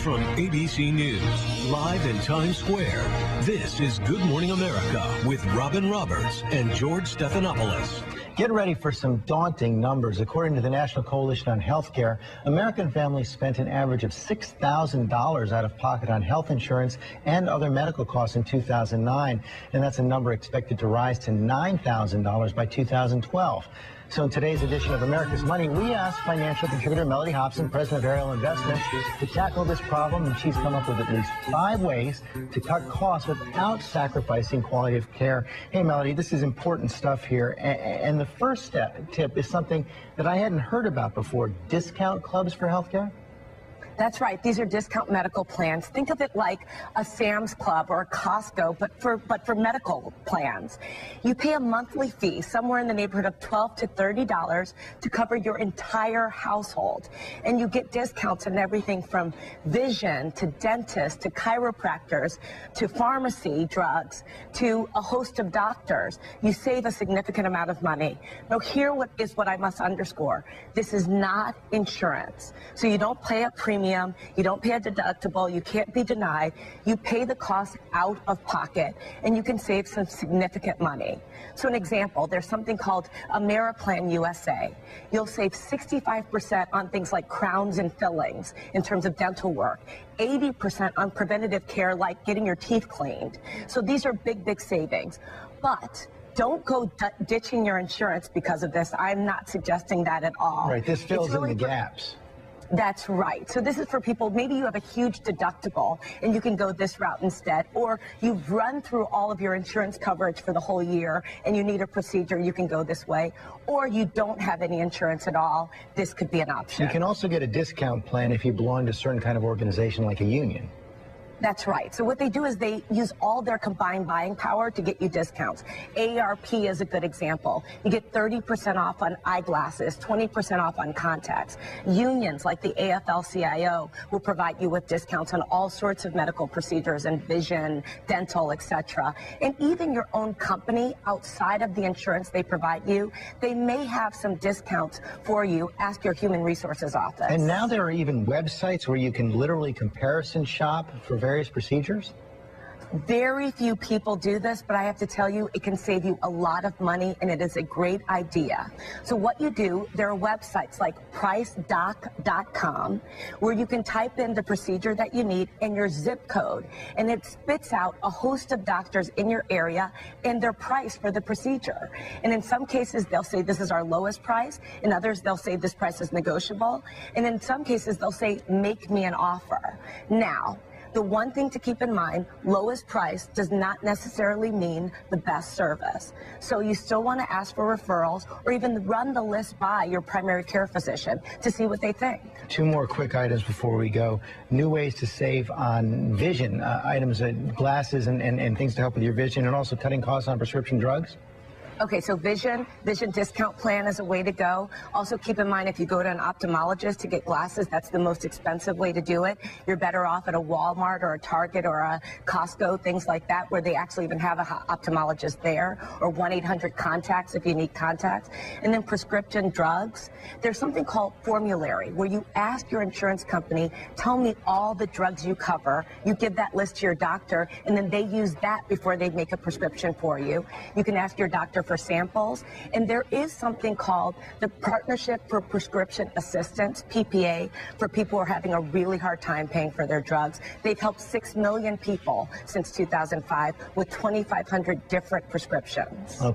from ABC News, live in Times Square. This is Good Morning America with Robin Roberts and George Stephanopoulos. Get ready for some daunting numbers. According to the National Coalition on Healthcare, American families spent an average of $6,000 out of pocket on health insurance and other medical costs in 2009, and that's a number expected to rise to $9,000 by 2012. So in today's edition of America's Money, we asked financial contributor Melody Hobson, president of Ariel Investments, to tackle this problem, and she's come up with at least 5 ways to cut costs without sacrificing quality of care. Hey, Melody, this is important stuff here, and the first tip is something that I hadn't heard about before: discount clubs for healthcare. That's right. These are discount medical plans. Think of it like a Sam's Club or a Costco, but for medical plans. You pay a monthly fee, somewhere in the neighborhood of $12 to $30, to cover your entire household. And you get discounts on everything from vision to dentists to chiropractors to pharmacy drugs to a host of doctors. You save a significant amount of money. Now, here is what I must underscore. This is not insurance. So you don't pay a premium. You don't pay a deductible. You can't be denied. You pay the cost out of pocket, and you can save some significant money. So an example, there's something called Ameriplan USA. You'll save 65% on things like crowns and fillings in terms of dental work, 80% on preventative care like getting your teeth cleaned. So these are big, big savings. But don't go ditching your insurance because of this. I'm not suggesting that at all. Right, this fills in the gaps. That's right. So this is for people, maybe you have a huge deductible and you can go this route instead, or you've run through all of your insurance coverage for the whole year and you need a procedure, you can go this way, or you don't have any insurance at all. This could be an option. You can also get a discount plan if you belong to a certain kind of organization like a union. That's right. So what they do is they use all their combined buying power to get you discounts. AARP is a good example. You get 30% off on eyeglasses, 20% off on contacts. Unions like the AFL-CIO will provide you with discounts on all sorts of medical procedures and vision, dental, etc. And even your own company outside of the insurance they provide you, they may have some discounts for you. Ask your human resources office. And now there are even websites where you can literally comparison shop for various procedures? Very few people do this, but I have to tell you, it can save you a lot of money, and it is a great idea. So what you do, there are websites like pricedoc.com where you can type in the procedure that you need and your zip code, and it spits out a host of doctors in your area and their price for the procedure. And in some cases, they'll say this is our lowest price. In others, they'll say this price is negotiable. And in some cases, they'll say, make me an offer. Now, the one thing to keep in mind, lowest price does not necessarily mean the best service. So you still want to ask for referrals or even run the list by your primary care physician to see what they think. 2 more quick items before we go. New ways to save on vision, items, glasses and things to help with your vision, and also cutting costs on prescription drugs. Okay, so vision discount plan is a way to go. Also keep in mind, if you go to an ophthalmologist to get glasses, that's the most expensive way to do it. You're better off at a Walmart or a Target or a Costco, things like that, where they actually even have an ophthalmologist there, or 1-800-CONTACTS if you need contacts. And then prescription drugs, there's something called formulary, where you ask your insurance company, tell me all the drugs you cover. You give that list to your doctor, and then they use that before they make a prescription for you. You can ask your doctor for samples, and there is something called the Partnership for Prescription Assistance, PPA, for people who are having a really hard time paying for their drugs. They've helped 6 million people since 2005 with 2,500 different prescriptions. Okay.